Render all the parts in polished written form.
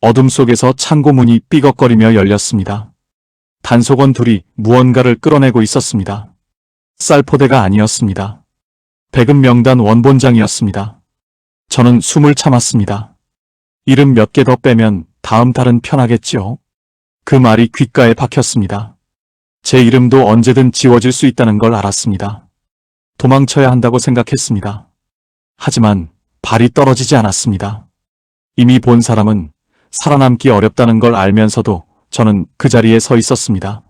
어둠 속에서 창고 문이 삐걱거리며 열렸습니다. 단속원 둘이 무언가를 끌어내고 있었습니다. 쌀포대가 아니었습니다. 배급 명단 원본장이었습니다. 저는 숨을 참았습니다. 이름 몇 개 더 빼면 다음 달은 편하겠지요. 그 말이 귓가에 박혔습니다. 제 이름도 언제든 지워질 수 있다는 걸 알았습니다. 도망쳐야 한다고 생각했습니다. 하지만 발이 떨어지지 않았습니다. 이미 본 사람은 살아남기 어렵다는 걸 알면서도 저는 그 자리에 서 있었습니다.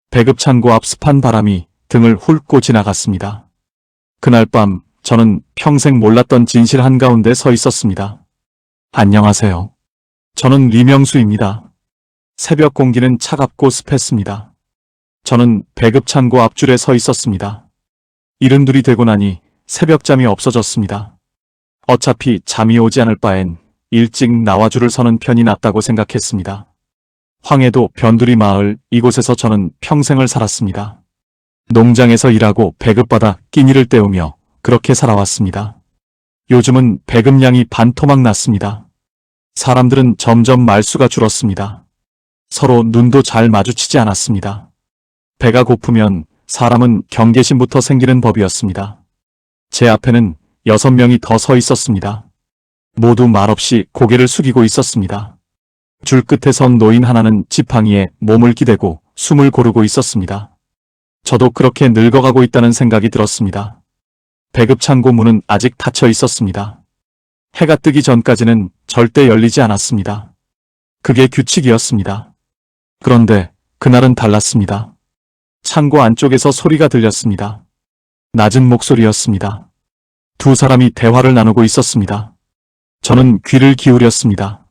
배급 창고 앞 습한 바람이 등을 훑고 지나갔습니다. 그날 밤 저는 평생 몰랐던 진실 한가운데 서 있었습니다. 안녕하세요. 저는 리명수입니다. 새벽 공기는 차갑고 습했습니다. 저는 배급 창고 앞줄에 서 있었습니다. 이른둘이 되고 나니 새벽잠이 없어졌습니다. 어차피 잠이 오지 않을 바엔 일찍 나와 줄을 서는 편이 낫다고 생각했습니다. 황해도 변두리 마을 이곳에서 저는 평생을 살았습니다. 농장에서 일하고 배급받아 끼니를 때우며 그렇게 살아왔습니다. 요즘은 배급량이 반토막 났습니다. 사람들은 점점 말수가 줄었습니다. 서로 눈도 잘 마주치지 않았습니다. 배가 고프면 사람은 경계심부터 생기는 법이었습니다. 제 앞에는 6명이 더 서 있었습니다. 모두 말없이 고개를 숙이고 있었습니다. 줄 끝에 선 노인 하나는 지팡이에 몸을 기대고 숨을 고르고 있었습니다. 저도 그렇게 늙어가고 있다는 생각이 들었습니다. 배급 창고 문은 아직 닫혀 있었습니다. 해가 뜨기 전까지는 절대 열리지 않았습니다. 그게 규칙이었습니다. 그런데 그날은 달랐습니다. 창고 안쪽에서 소리가 들렸습니다. 낮은 목소리였습니다. 두 사람이 대화를 나누고 있었습니다. 저는 귀를 기울였습니다.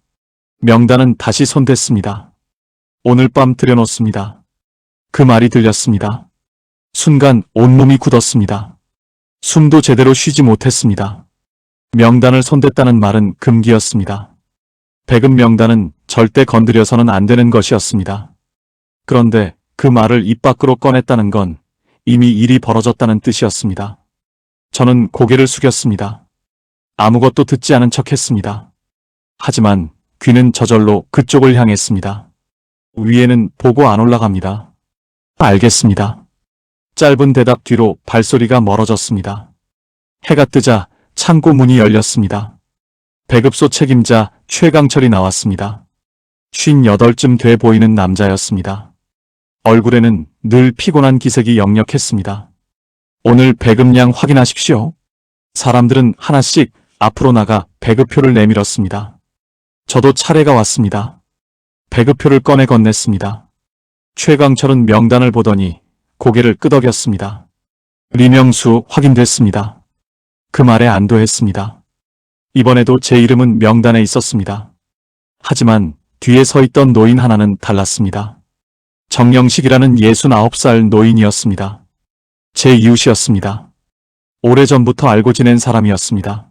명단은 다시 손댔습니다. 오늘 밤 들여놓습니다. 그 말이 들렸습니다. 순간 온몸이 굳었습니다. 숨도 제대로 쉬지 못했습니다. 명단을 손댔다는 말은 금기였습니다. 배급 명단은 절대 건드려서는 안 되는 것이었습니다. 그런데 그 말을 입 밖으로 꺼냈다는 건 이미 일이 벌어졌다는 뜻이었습니다. 저는 고개를 숙였습니다. 아무것도 듣지 않은 척했습니다. 하지만 귀는 저절로 그쪽을 향했습니다. 위에는 보고 안 올라갑니다. 알겠습니다. 짧은 대답 뒤로 발소리가 멀어졌습니다. 해가 뜨자 창고 문이 열렸습니다. 배급소 책임자 최강철이 나왔습니다. 58쯤 돼 보이는 남자였습니다. 얼굴에는 늘 피곤한 기색이 역력했습니다. 오늘 배급량 확인하십시오. 사람들은 하나씩 앞으로 나가 배급표를 내밀었습니다. 저도 차례가 왔습니다. 배급표를 꺼내 건넸습니다. 최강철은 명단을 보더니 고개를 끄덕였습니다. 리명수 확인됐습니다. 그 말에 안도했습니다. 이번에도 제 이름은 명단에 있었습니다. 하지만 뒤에 서 있던 노인 하나는 달랐습니다. 정영식이라는 69살 노인이었습니다. 제 이웃이었습니다. 오래전부터 알고 지낸 사람이었습니다.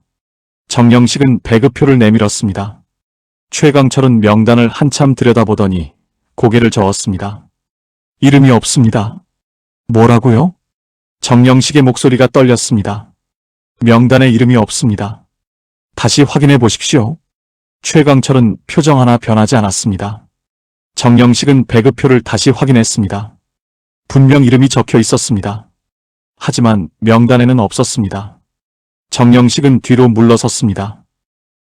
정영식은 배급표를 내밀었습니다. 최강철은 명단을 한참 들여다보더니 고개를 저었습니다. 이름이 없습니다. 뭐라고요? 정영식의 목소리가 떨렸습니다. 명단에 이름이 없습니다. 다시 확인해 보십시오. 최강철은 표정 하나 변하지 않았습니다. 정영식은 배급표를 다시 확인했습니다. 분명 이름이 적혀 있었습니다. 하지만 명단에는 없었습니다. 정영식은 뒤로 물러섰습니다.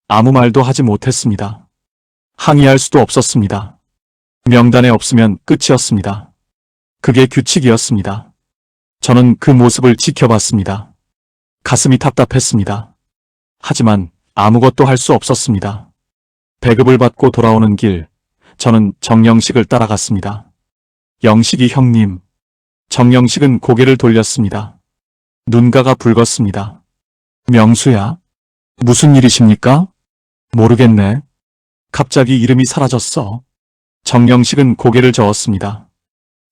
아무 말도 하지 못했습니다. 항의할 수도 없었습니다. 명단에 없으면 끝이었습니다. 그게 규칙이었습니다. 저는 그 모습을 지켜봤습니다. 가슴이 답답했습니다. 하지만 아무것도 할 수 없었습니다. 배급을 받고 돌아오는 길, 저는 정영식을 따라갔습니다. 영식이 형님. 정영식은 고개를 돌렸습니다. 눈가가 붉었습니다. 명수야? 무슨 일이십니까? 모르겠네. 갑자기 이름이 사라졌어. 정영식은 고개를 저었습니다.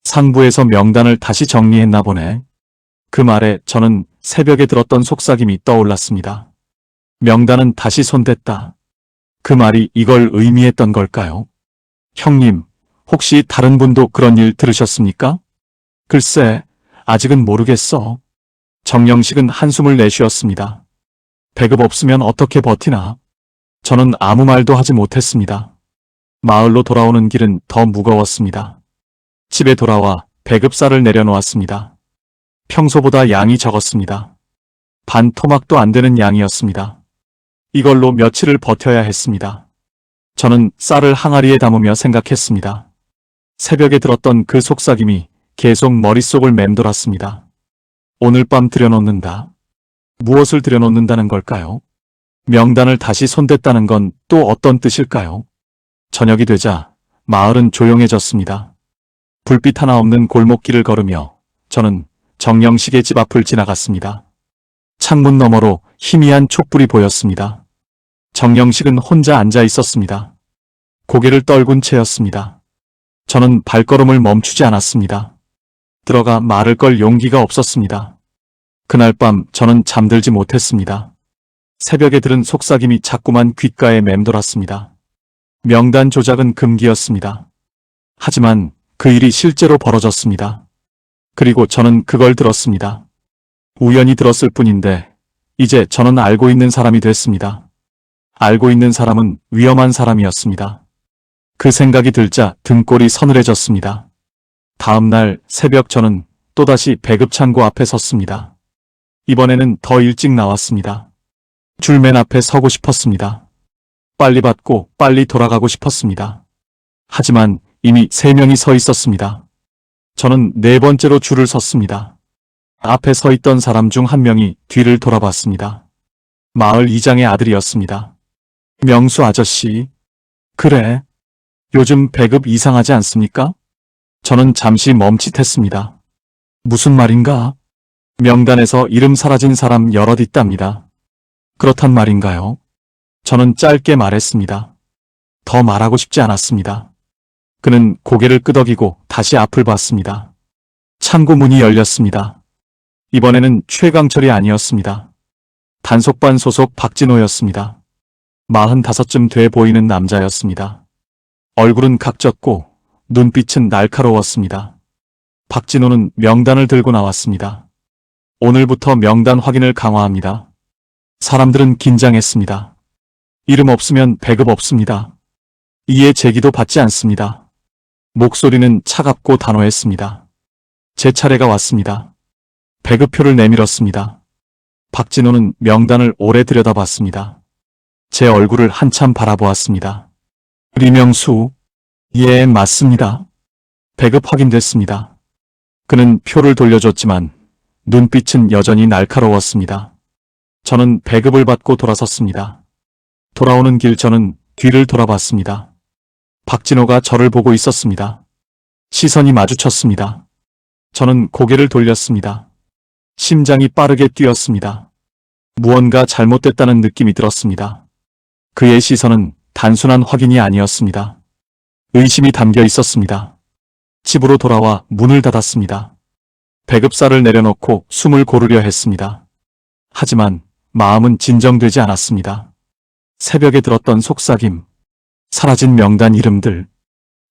상부에서 명단을 다시 정리했나 보네. 그 말에 저는 새벽에 들었던 속삭임이 떠올랐습니다. 명단은 다시 손댔다. 그 말이 이걸 의미했던 걸까요? 형님, 혹시 다른 분도 그런 일 들으셨습니까? 글쎄, 아직은 모르겠어. 정영식은 한숨을 내쉬었습니다. 배급 없으면 어떻게 버티나? 저는 아무 말도 하지 못했습니다. 마을로 돌아오는 길은 더 무거웠습니다. 집에 돌아와 배급쌀을 내려놓았습니다. 평소보다 양이 적었습니다. 반 토막도 안 되는 양이었습니다. 이걸로 며칠을 버텨야 했습니다. 저는 쌀을 항아리에 담으며 생각했습니다. 새벽에 들었던 그 속삭임이 계속 머릿속을 맴돌았습니다. 오늘 밤 들여놓는다. 무엇을 들여놓는다는 걸까요? 명단을 다시 손댔다는 건 또 어떤 뜻일까요? 저녁이 되자 마을은 조용해졌습니다. 불빛 하나 없는 골목길을 걸으며 저는 정영식의 집 앞을 지나갔습니다. 창문 너머로 희미한 촛불이 보였습니다. 정영식은 혼자 앉아 있었습니다. 고개를 떨군 채였습니다. 저는 발걸음을 멈추지 않았습니다. 들어가 말을 걸 용기가 없었습니다. 그날 밤 저는 잠들지 못했습니다. 새벽에 들은 속삭임이 자꾸만 귓가에 맴돌았습니다. 명단 조작은 금기였습니다. 하지만 그 일이 실제로 벌어졌습니다. 그리고 저는 그걸 들었습니다. 우연히 들었을 뿐인데 이제 저는 알고 있는 사람이 됐습니다. 알고 있는 사람은 위험한 사람이었습니다. 그 생각이 들자 등골이 서늘해졌습니다. 다음 날 새벽 저는 또다시 배급창고 앞에 섰습니다. 이번에는 더 일찍 나왔습니다. 줄 맨 앞에 서고 싶었습니다. 빨리 받고 빨리 돌아가고 싶었습니다. 하지만 이미 3명이 서 있었습니다. 저는 4번째로 줄을 섰습니다. 앞에 서 있던 사람 중 한 명이 뒤를 돌아봤습니다. 마을 이장의 아들이었습니다. 명수 아저씨. 그래. 요즘 배급 이상하지 않습니까? 저는 잠시 멈칫했습니다. 무슨 말인가? 명단에서 이름 사라진 사람 여럿 있답니다. 그렇단 말인가요? 저는 짧게 말했습니다. 더 말하고 싶지 않았습니다. 그는 고개를 끄덕이고 다시 앞을 봤습니다. 창고 문이 열렸습니다. 이번에는 최강철이 아니었습니다. 단속반 소속 박진호였습니다. 45쯤 돼 보이는 남자였습니다. 얼굴은 각졌고 눈빛은 날카로웠습니다. 박진호는 명단을 들고 나왔습니다. 오늘부터 명단 확인을 강화합니다. 사람들은 긴장했습니다. 이름 없으면 배급 없습니다. 이에 제기도 받지 않습니다. 목소리는 차갑고 단호했습니다. 제 차례가 왔습니다. 배급표를 내밀었습니다. 박진호는 명단을 오래 들여다봤습니다. 제 얼굴을 한참 바라보았습니다. 리명수. 예, 맞습니다. 배급 확인됐습니다. 그는 표를 돌려줬지만 눈빛은 여전히 날카로웠습니다. 저는 배급을 받고 돌아섰습니다. 돌아오는 길 저는 뒤를 돌아봤습니다. 박진호가 저를 보고 있었습니다. 시선이 마주쳤습니다. 저는 고개를 돌렸습니다. 심장이 빠르게 뛰었습니다. 무언가 잘못됐다는 느낌이 들었습니다. 그의 시선은 단순한 확인이 아니었습니다. 의심이 담겨 있었습니다. 집으로 돌아와 문을 닫았습니다. 배급쌀을 내려놓고 숨을 고르려 했습니다. 하지만 마음은 진정되지 않았습니다. 새벽에 들었던 속삭임, 사라진 명단 이름들,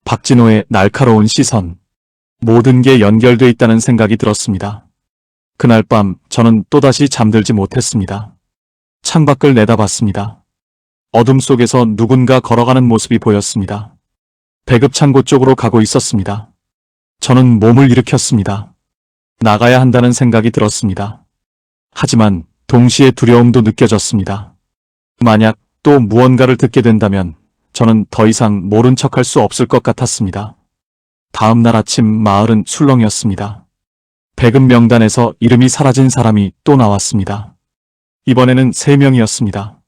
박진호의 날카로운 시선, 모든 게 연결돼 있다는 생각이 들었습니다. 그날 밤 저는 또다시 잠들지 못했습니다. 창밖을 내다봤습니다. 어둠 속에서 누군가 걸어가는 모습이 보였습니다. 배급창고 쪽으로 가고 있었습니다. 저는 몸을 일으켰습니다. 나가야 한다는 생각이 들었습니다. 하지만 동시에 두려움도 느껴졌습니다. 만약 또 무언가를 듣게 된다면 저는 더 이상 모른 척할 수 없을 것 같았습니다. 다음 날 아침 마을은 술렁이었습니다. 배급 명단에서 이름이 사라진 사람이 또 나왔습니다. 이번에는 3명이었습니다.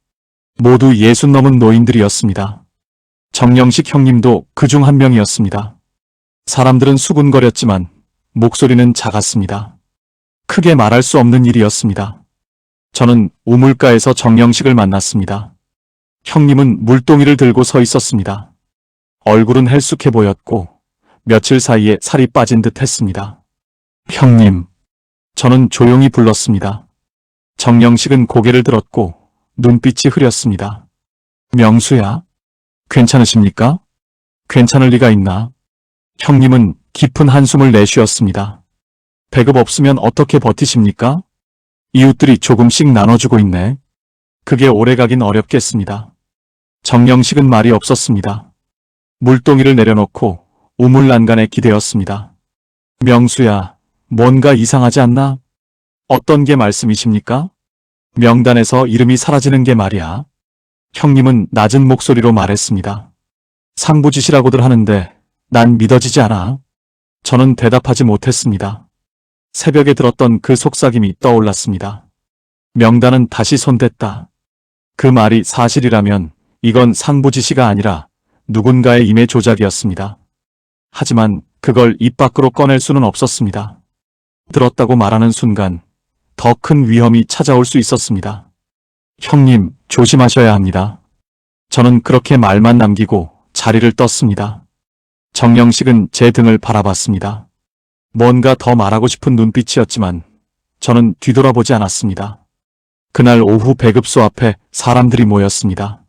모두 60 넘은 노인들이었습니다. 정영식 형님도 그중 한 명이었습니다. 사람들은 수군거렸지만 목소리는 작았습니다. 크게 말할 수 없는 일이었습니다. 저는 우물가에서 정영식을 만났습니다. 형님은 물동이를 들고 서 있었습니다. 얼굴은 헬쑥해 보였고 며칠 사이에 살이 빠진 듯 했습니다. 형님. 저는 조용히 불렀습니다. 정영식은 고개를 들었고 눈빛이 흐렸습니다. 명수야? 괜찮으십니까? 괜찮을 리가 있나? 형님은 깊은 한숨을 내쉬었습니다. 배급 없으면 어떻게 버티십니까? 이웃들이 조금씩 나눠주고 있네. 그게 오래가긴 어렵겠습니다. 정영식은 말이 없었습니다. 물동이를 내려놓고 우물난간에 기대었습니다. 명수야, 뭔가 이상하지 않나? 어떤 게 말씀이십니까? 명단에서 이름이 사라지는 게 말이야. 형님은 낮은 목소리로 말했습니다. 상부지시라고들 하는데 난 믿어지지 않아. 저는 대답하지 못했습니다. 새벽에 들었던 그 속삭임이 떠올랐습니다. 명단은 다시 손댔다. 그 말이 사실이라면 이건 상부지시가 아니라 누군가의 임의 조작이었습니다. 하지만 그걸 입 밖으로 꺼낼 수는 없었습니다. 들었다고 말하는 순간 더 큰 위험이 찾아올 수 있었습니다. 형님, 조심하셔야 합니다. 저는 그렇게 말만 남기고 자리를 떴습니다. 정영식은 제 등을 바라봤습니다. 뭔가 더 말하고 싶은 눈빛이었지만 저는 뒤돌아보지 않았습니다. 그날 오후 배급소 앞에 사람들이 모였습니다.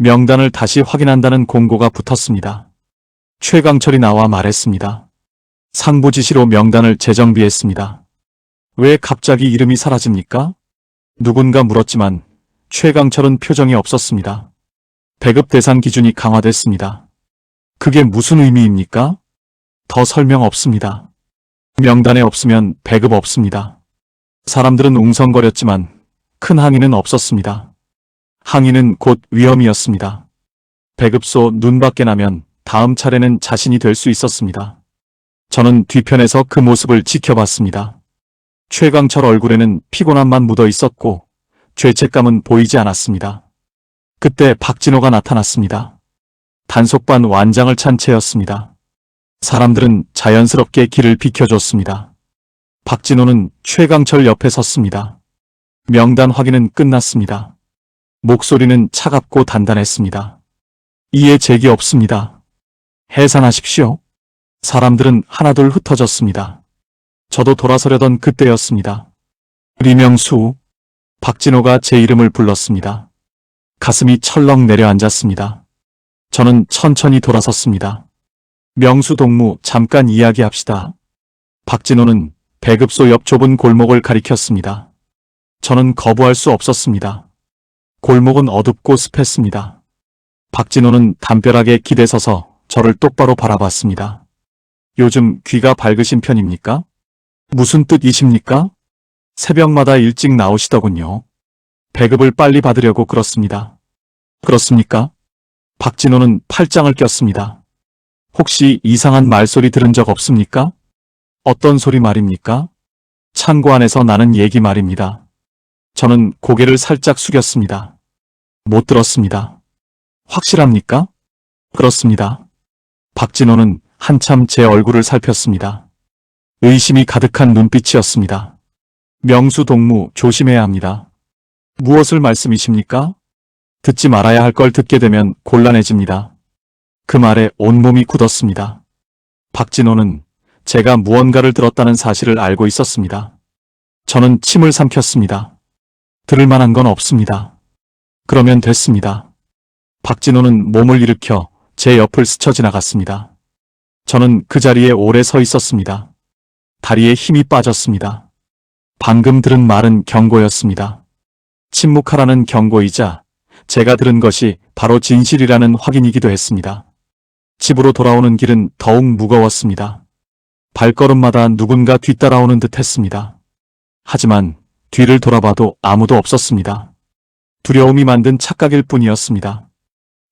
명단을 다시 확인한다는 공고가 붙었습니다. 최강철이 나와 말했습니다. 상부지시로 명단을 재정비했습니다. 왜 갑자기 이름이 사라집니까? 누군가 물었지만 최강철은 표정이 없었습니다. 배급 대상 기준이 강화됐습니다. 그게 무슨 의미입니까? 더 설명 없습니다. 명단에 없으면 배급 없습니다. 사람들은 웅성거렸지만 큰 항의는 없었습니다. 항의는 곧 위험이었습니다. 배급소 눈 밖에 나면 다음 차례는 자신이 될 수 있었습니다. 저는 뒤편에서 그 모습을 지켜봤습니다. 최강철 얼굴에는 피곤함만 묻어 있었고 죄책감은 보이지 않았습니다. 그때 박진호가 나타났습니다. 단속반 완장을 찬 채였습니다. 사람들은 자연스럽게 길을 비켜줬습니다. 박진호는 최강철 옆에 섰습니다. 명단 확인은 끝났습니다. 목소리는 차갑고 단단했습니다. 이해 제기 없습니다. 해산하십시오. 사람들은 하나둘 흩어졌습니다. 저도 돌아서려던 그때였습니다. 리명수. 박진호가 제 이름을 불렀습니다. 가슴이 철렁 내려앉았습니다. 저는 천천히 돌아섰습니다. 명수 동무, 잠깐 이야기합시다. 박진호는 배급소 옆 좁은 골목을 가리켰습니다. 저는 거부할 수 없었습니다. 골목은 어둡고 습했습니다. 박진호는 담벼락에 기대서서 저를 똑바로 바라봤습니다. 요즘 귀가 밝으신 편입니까? 무슨 뜻이십니까? 새벽마다 일찍 나오시더군요. 배급을 빨리 받으려고 그렇습니다. 그렇습니까? 박진호는 팔짱을 꼈습니다. 혹시 이상한 말소리 들은 적 없습니까? 어떤 소리 말입니까? 창고 안에서 나는 얘기 말입니다. 저는 고개를 살짝 숙였습니다. 못 들었습니다. 확실합니까? 그렇습니다. 박진호는 한참 제 얼굴을 살폈습니다. 의심이 가득한 눈빛이었습니다. 명수 동무, 조심해야 합니다. 무엇을 말씀이십니까? 듣지 말아야 할 걸 듣게 되면 곤란해집니다. 그 말에 온몸이 굳었습니다. 박진호는 제가 무언가를 들었다는 사실을 알고 있었습니다. 저는 침을 삼켰습니다. 들을 만한 건 없습니다. 그러면 됐습니다. 박진호는 몸을 일으켜 제 옆을 스쳐 지나갔습니다. 저는 그 자리에 오래 서 있었습니다. 다리에 힘이 빠졌습니다. 방금 들은 말은 경고였습니다. 침묵하라는 경고이자 제가 들은 것이 바로 진실이라는 확인이기도 했습니다. 집으로 돌아오는 길은 더욱 무거웠습니다. 발걸음마다 누군가 뒤따라오는 듯 했습니다. 하지만 뒤를 돌아봐도 아무도 없었습니다. 두려움이 만든 착각일 뿐이었습니다.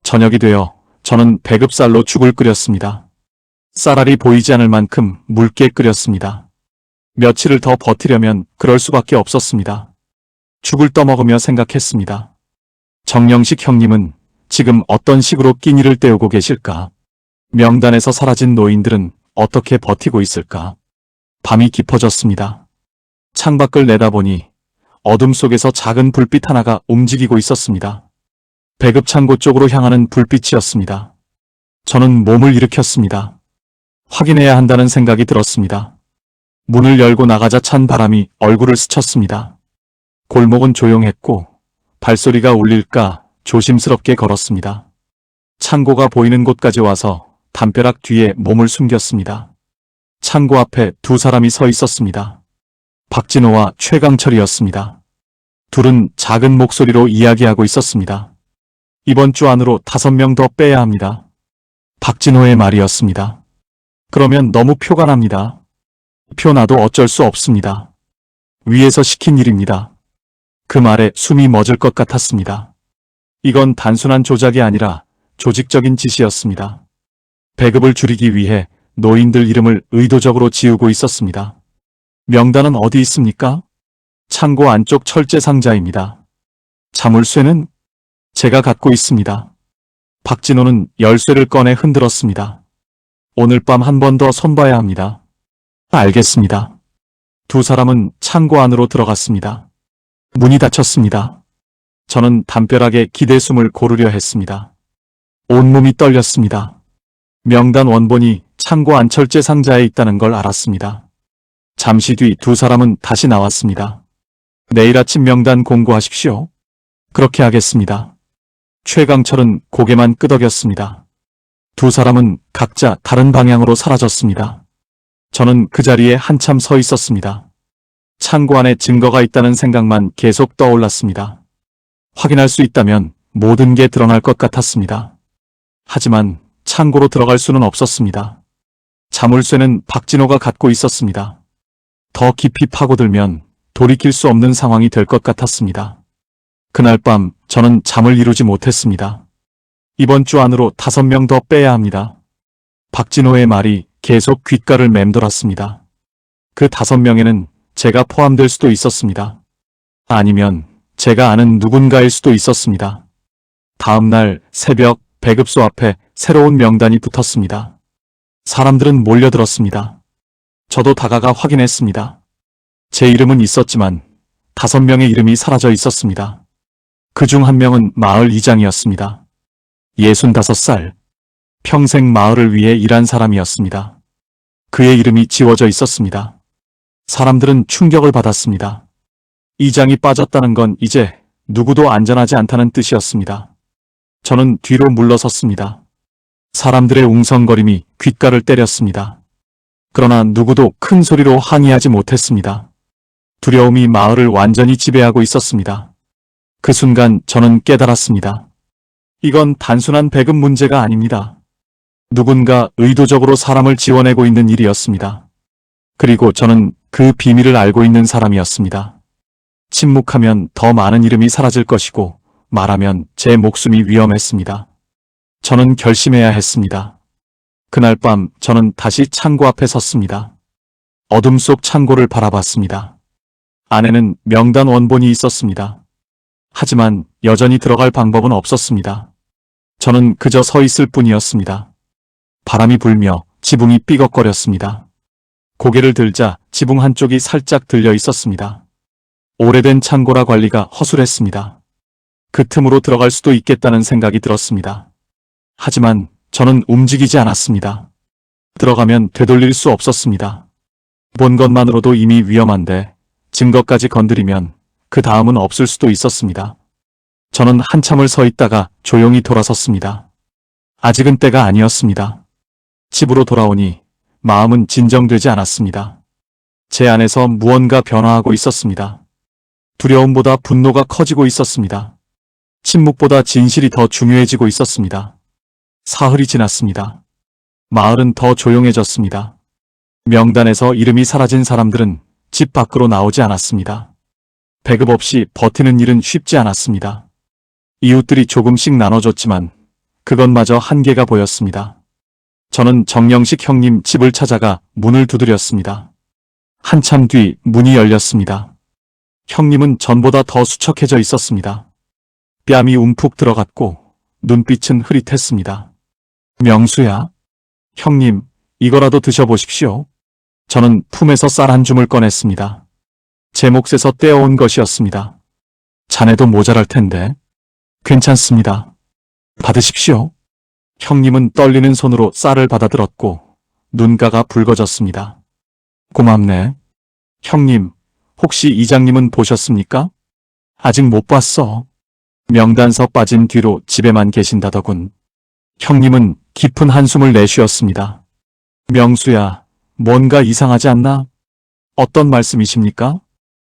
저녁이 되어 저는 배급쌀로 죽을 끓였습니다. 쌀알이 보이지 않을 만큼 묽게 끓였습니다. 며칠을 더 버티려면 그럴 수밖에 없었습니다. 죽을 떠먹으며 생각했습니다. 정영식 형님은 지금 어떤 식으로 끼니를 때우고 계실까? 명단에서 사라진 노인들은 어떻게 버티고 있을까? 밤이 깊어졌습니다. 창밖을 내다보니 어둠 속에서 작은 불빛 하나가 움직이고 있었습니다. 배급 창고 쪽으로 향하는 불빛이었습니다. 저는 몸을 일으켰습니다. 확인해야 한다는 생각이 들었습니다. 문을 열고 나가자 찬 바람이 얼굴을 스쳤습니다. 골목은 조용했고 발소리가 울릴까 조심스럽게 걸었습니다. 창고가 보이는 곳까지 와서 담벼락 뒤에 몸을 숨겼습니다. 창고 앞에 두 사람이 서 있었습니다. 박진호와 최강철이었습니다. 둘은 작은 목소리로 이야기하고 있었습니다. 이번 주 안으로 5명 더 빼야 합니다. 박진호의 말이었습니다. 그러면 너무 표가 납니다. 표 나도 어쩔 수 없습니다. 위에서 시킨 일입니다. 그 말에 숨이 멎을 것 같았습니다. 이건 단순한 조작이 아니라 조직적인 짓이었습니다. 배급을 줄이기 위해 노인들 이름을 의도적으로 지우고 있었습니다. 명단은 어디 있습니까? 창고 안쪽 철제 상자입니다. 자물쇠는 제가 갖고 있습니다. 박진호는 열쇠를 꺼내 흔들었습니다. 오늘 밤 한 번 더 손봐야 합니다. 알겠습니다. 두 사람은 창고 안으로 들어갔습니다. 문이 닫혔습니다. 저는 담벼락에 기대 숨을 고르려 했습니다. 온몸이 떨렸습니다. 명단 원본이 창고 안 철제 상자에 있다는 걸 알았습니다. 잠시 뒤 두 사람은 다시 나왔습니다. 내일 아침 명단 공고하십시오. 그렇게 하겠습니다. 최강철은 고개만 끄덕였습니다. 두 사람은 각자 다른 방향으로 사라졌습니다. 저는 그 자리에 한참 서 있었습니다. 창고 안에 증거가 있다는 생각만 계속 떠올랐습니다. 확인할 수 있다면 모든 게 드러날 것 같았습니다. 하지만 창고로 들어갈 수는 없었습니다. 자물쇠는 박진호가 갖고 있었습니다. 더 깊이 파고들면 돌이킬 수 없는 상황이 될 것 같았습니다. 그날 밤 저는 잠을 이루지 못했습니다. 이번 주 안으로 5명 더 빼야 합니다. 박진호의 말이 계속 귓가를 맴돌았습니다. 그 5명에는 제가 포함될 수도 있었습니다. 아니면 제가 아는 누군가일 수도 있었습니다. 다음 날 새벽 배급소 앞에 새로운 명단이 붙었습니다. 사람들은 몰려들었습니다. 저도 다가가 확인했습니다. 제 이름은 있었지만 5명의 이름이 사라져 있었습니다. 그중 한 명은 마을 이장이었습니다. 65살. 평생 마을을 위해 일한 사람이었습니다. 그의 이름이 지워져 있었습니다. 사람들은 충격을 받았습니다. 이장이 빠졌다는 건 이제 누구도 안전하지 않다는 뜻이었습니다. 저는 뒤로 물러섰습니다. 사람들의 웅성거림이 귓가를 때렸습니다. 그러나 누구도 큰 소리로 항의하지 못했습니다. 두려움이 마을을 완전히 지배하고 있었습니다. 그 순간 저는 깨달았습니다. 이건 단순한 배급 문제가 아닙니다. 누군가 의도적으로 사람을 지워내고 있는 일이었습니다. 그리고 저는 그 비밀을 알고 있는 사람이었습니다. 침묵하면 더 많은 이름이 사라질 것이고 말하면 제 목숨이 위험했습니다. 저는 결심해야 했습니다. 그날 밤 저는 다시 창고 앞에 섰습니다. 어둠 속 창고를 바라봤습니다. 안에는 명단 원본이 있었습니다. 하지만 여전히 들어갈 방법은 없었습니다. 저는 그저 서 있을 뿐이었습니다. 바람이 불며 지붕이 삐걱거렸습니다. 고개를 들자 지붕 한쪽이 살짝 들려 있었습니다. 오래된 창고라 관리가 허술했습니다. 그 틈으로 들어갈 수도 있겠다는 생각이 들었습니다. 하지만 저는 움직이지 않았습니다. 들어가면 되돌릴 수 없었습니다. 본 것만으로도 이미 위험한데 증거까지 건드리면 그 다음은 없을 수도 있었습니다. 저는 한참을 서 있다가 조용히 돌아섰습니다. 아직은 때가 아니었습니다. 집으로 돌아오니 마음은 진정되지 않았습니다. 제 안에서 무언가 변화하고 있었습니다. 두려움보다 분노가 커지고 있었습니다. 침묵보다 진실이 더 중요해지고 있었습니다. 사흘이 지났습니다. 마을은 더 조용해졌습니다. 명단에서 이름이 사라진 사람들은 집 밖으로 나오지 않았습니다. 배급 없이 버티는 일은 쉽지 않았습니다. 이웃들이 조금씩 나눠줬지만 그것마저 한계가 보였습니다. 저는 정영식 형님 집을 찾아가 문을 두드렸습니다. 한참 뒤 문이 열렸습니다. 형님은 전보다 더 수척해져 있었습니다. 뺨이 움푹 들어갔고 눈빛은 흐릿했습니다. 명수야, 형님, 이거라도 드셔보십시오. 저는 품에서 쌀 한 줌을 꺼냈습니다. 제 몫에서 떼어온 것이었습니다. 자네도 모자랄 텐데. 괜찮습니다. 받으십시오. 형님은 떨리는 손으로 쌀을 받아들었고 눈가가 붉어졌습니다. 고맙네. 형님, 혹시 이장님은 보셨습니까? 아직 못 봤어. 명단서 빠진 뒤로 집에만 계신다더군. 형님은 깊은 한숨을 내쉬었습니다. 명수야, 뭔가 이상하지 않나? 어떤 말씀이십니까?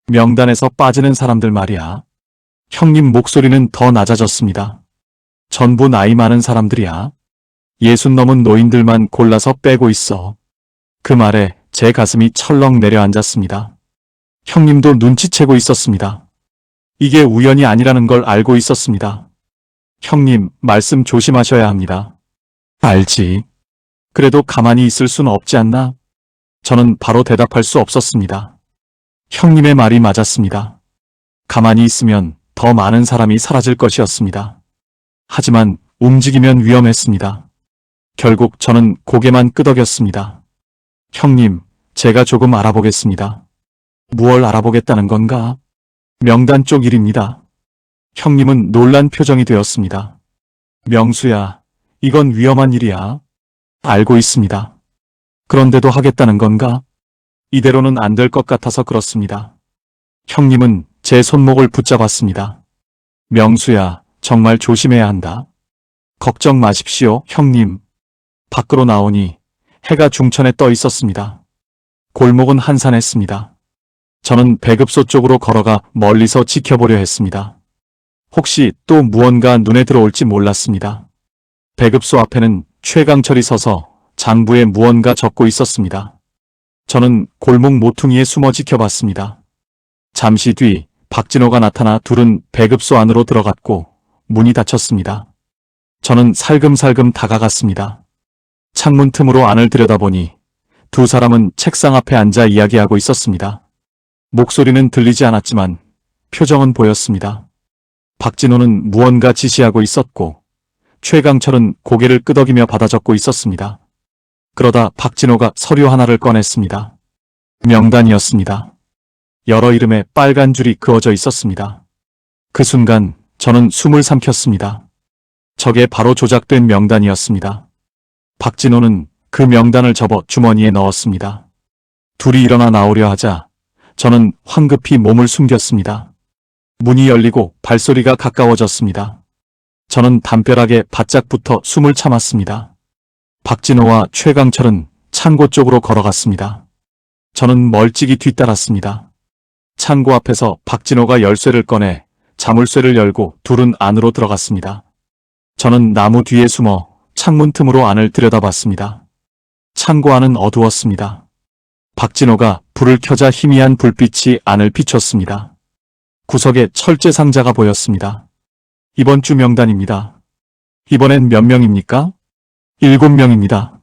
명단에서 빠지는 사람들 말이야. 형님 목소리는 더 낮아졌습니다. 전부 나이 많은 사람들이야. 60 넘은 노인들만 골라서 빼고 있어. 그 말에 제 가슴이 철렁 내려앉았습니다. 형님도 눈치채고 있었습니다. 이게 우연이 아니라는 걸 알고 있었습니다. 형님, 말씀 조심하셔야 합니다. 알지. 그래도 가만히 있을 순 없지 않나? 저는 바로 대답할 수 없었습니다. 형님의 말이 맞았습니다. 가만히 있으면 더 많은 사람이 사라질 것이었습니다. 하지만 움직이면 위험했습니다. 결국 저는 고개만 끄덕였습니다. 형님, 제가 조금 알아보겠습니다. 무얼 알아보겠다는 건가? 명단 쪽 일입니다. 형님은 놀란 표정이 되었습니다. 명수야, 이건 위험한 일이야. 알고 있습니다. 그런데도 하겠다는 건가? 이대로는 안 될 것 같아서 그렇습니다. 형님은 제 손목을 붙잡았습니다. 명수야, 정말 조심해야 한다. 걱정 마십시오, 형님. 밖으로 나오니 해가 중천에 떠 있었습니다. 골목은 한산했습니다. 저는 배급소 쪽으로 걸어가 멀리서 지켜보려 했습니다. 혹시 또 무언가 눈에 들어올지 몰랐습니다. 배급소 앞에는 최강철이 서서 장부에 무언가 적고 있었습니다. 저는 골목 모퉁이에 숨어 지켜봤습니다. 잠시 뒤 박진호가 나타나 둘은 배급소 안으로 들어갔고 문이 닫혔습니다. 저는 살금살금 다가갔습니다. 창문 틈으로 안을 들여다보니 두 사람은 책상 앞에 앉아 이야기하고 있었습니다. 목소리는 들리지 않았지만 표정은 보였습니다. 박진호는 무언가 지시하고 있었고 최강철은 고개를 끄덕이며 받아 적고 있었습니다. 그러다 박진호가 서류 하나를 꺼냈습니다. 명단이었습니다. 여러 이름에 빨간 줄이 그어져 있었습니다. 그 순간 저는 숨을 삼켰습니다. 저게 바로 조작된 명단이었습니다. 박진호는 그 명단을 접어 주머니에 넣었습니다. 둘이 일어나 나오려 하자 저는 황급히 몸을 숨겼습니다. 문이 열리고 발소리가 가까워졌습니다. 저는 담벼락에 바짝 붙어 숨을 참았습니다. 박진호와 최강철은 창고 쪽으로 걸어갔습니다. 저는 멀찍이 뒤따랐습니다. 창고 앞에서 박진호가 열쇠를 꺼내 자물쇠를 열고 둘은 안으로 들어갔습니다. 저는 나무 뒤에 숨어 창문 틈으로 안을 들여다봤습니다. 창고 안은 어두웠습니다. 박진호가 불을 켜자 희미한 불빛이 안을 비췄습니다. 구석에 철제 상자가 보였습니다. 이번 주 명단입니다. 이번엔 몇 명입니까? 7명입니다.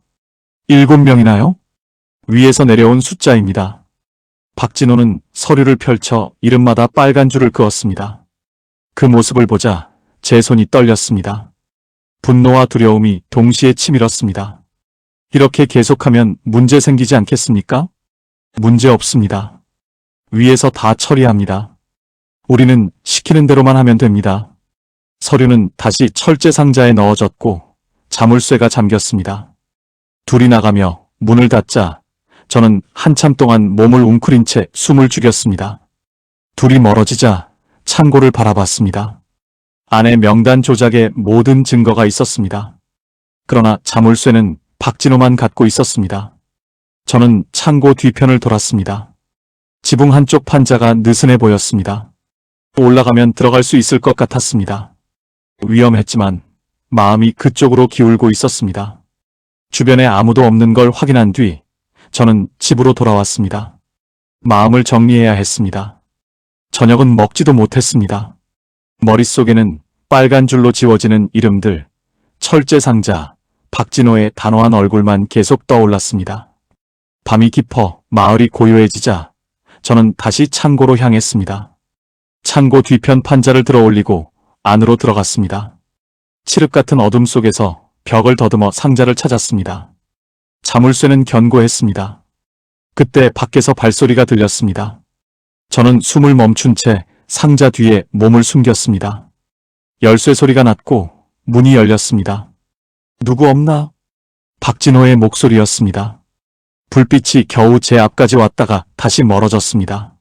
7명이나요? 위에서 내려온 숫자입니다. 박진호는 서류를 펼쳐 이름마다 빨간 줄을 그었습니다. 그 모습을 보자 제 손이 떨렸습니다. 분노와 두려움이 동시에 치밀었습니다. 이렇게 계속하면 문제 생기지 않겠습니까? 문제 없습니다. 위에서 다 처리합니다. 우리는 시키는 대로만 하면 됩니다. 서류는 다시 철제 상자에 넣어졌고 자물쇠가 잠겼습니다. 둘이 나가며 문을 닫자 저는 한참 동안 몸을 웅크린 채 숨을 죽였습니다. 둘이 멀어지자 창고를 바라봤습니다. 안에 명단 조작의 모든 증거가 있었습니다. 그러나 자물쇠는 박진호만 갖고 있었습니다. 저는 창고 뒤편을 돌았습니다. 지붕 한쪽 판자가 느슨해 보였습니다. 올라가면 들어갈 수 있을 것 같았습니다. 위험했지만 마음이 그쪽으로 기울고 있었습니다. 주변에 아무도 없는 걸 확인한 뒤 저는 집으로 돌아왔습니다. 마음을 정리해야 했습니다. 저녁은 먹지도 못했습니다. 머릿속에는 빨간 줄로 지워지는 이름들, 철제 상자, 박진호의 단호한 얼굴만 계속 떠올랐습니다. 밤이 깊어 마을이 고요해지자 저는 다시 창고로 향했습니다. 창고 뒤편 판자를 들어 올리고 안으로 들어갔습니다. 칠흑 같은 어둠 속에서 벽을 더듬어 상자를 찾았습니다. 자물쇠는 견고했습니다. 그때 밖에서 발소리가 들렸습니다. 저는 숨을 멈춘 채 상자 뒤에 몸을 숨겼습니다. 열쇠 소리가 났고 문이 열렸습니다. 누구 없나? 박진호의 목소리였습니다. 불빛이 겨우 제 앞까지 왔다가 다시 멀어졌습니다.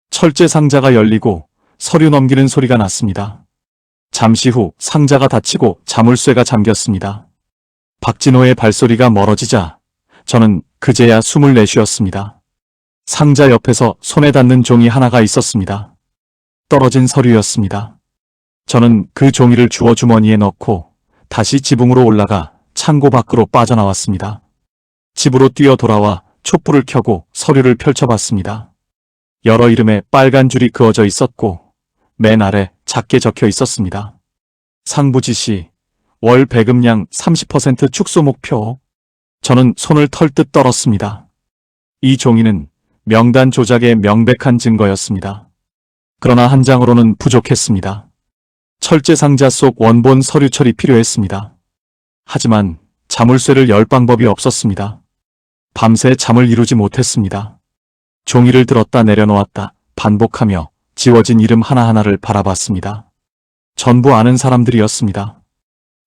철제 상자가 열리고 서류 넘기는 소리가 났습니다. 잠시 후 상자가 닫히고 자물쇠가 잠겼습니다. 박진호의 발소리가 멀어지자 저는 그제야 숨을 내쉬었습니다. 상자 옆에서 손에 닿는 종이 하나가 있었습니다. 떨어진 서류였습니다. 저는 그 종이를 주워 주머니에 넣고 다시 지붕으로 올라가 창고 밖으로 빠져나왔습니다. 집으로 뛰어 돌아와 촛불을 켜고 서류를 펼쳐봤습니다. 여러 이름에 빨간 줄이 그어져 있었고 맨 아래 작게 적혀 있었습니다. 상부 지시, 월 배급량 30% 축소 목표. 저는 손을 털듯 떨었습니다. 이 종이는 명단 조작의 명백한 증거였습니다. 그러나 한 장으로는 부족했습니다. 철제 상자 속 원본 서류철이 필요했습니다. 하지만 자물쇠를 열 방법이 없었습니다. 밤새 잠을 이루지 못했습니다. 종이를 들었다 내려놓았다 반복하며 지워진 이름 하나하나를 바라봤습니다. 전부 아는 사람들이었습니다.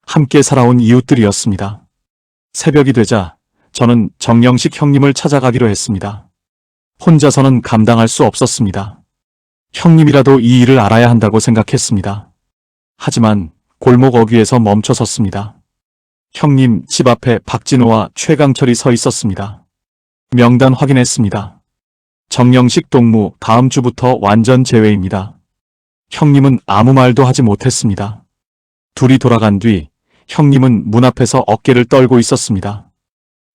함께 살아온 이웃들이었습니다. 새벽이 되자 저는 정영식 형님을 찾아가기로 했습니다. 혼자서는 감당할 수 없었습니다. 형님이라도 이 일을 알아야 한다고 생각했습니다. 하지만 골목 어귀에서 멈춰섰습니다. 형님 집 앞에 박진호와 최강철이 서 있었습니다. 명단 확인했습니다. 정영식 동무 다음 주부터 완전 제외입니다. 형님은 아무 말도 하지 못했습니다. 둘이 돌아간 뒤 형님은 문 앞에서 어깨를 떨고 있었습니다.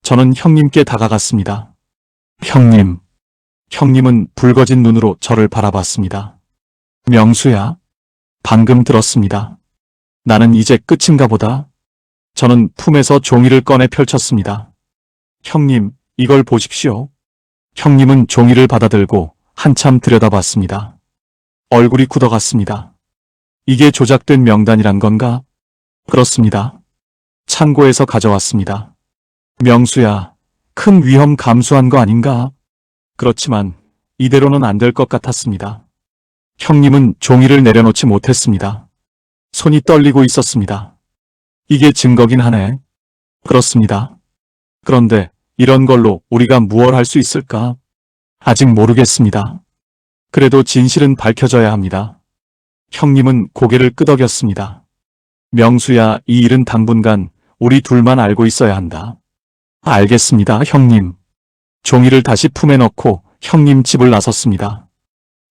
저는 형님께 다가갔습니다. 형님. 형님은 붉어진 눈으로 저를 바라봤습니다. 명수야. 방금 들었습니다. 나는 이제 끝인가 보다. 저는 품에서 종이를 꺼내 펼쳤습니다. 형님, 이걸 보십시오. 형님은 종이를 받아들고 한참 들여다봤습니다. 얼굴이 굳어갔습니다. 이게 조작된 명단이란 건가? 그렇습니다. 창고에서 가져왔습니다. 명수야, 큰 위험 감수한 거 아닌가? 그렇지만 이대로는 안 될 것 같았습니다. 형님은 종이를 내려놓지 못했습니다. 손이 떨리고 있었습니다. 이게 증거긴 하네. 그렇습니다. 그런데 이런 걸로 우리가 무얼 할 수 있을까? 아직 모르겠습니다. 그래도 진실은 밝혀져야 합니다. 형님은 고개를 끄덕였습니다. 명수야, 이 일은 당분간 우리 둘만 알고 있어야 한다. 알겠습니다, 형님. 종이를 다시 품에 넣고 형님 집을 나섰습니다.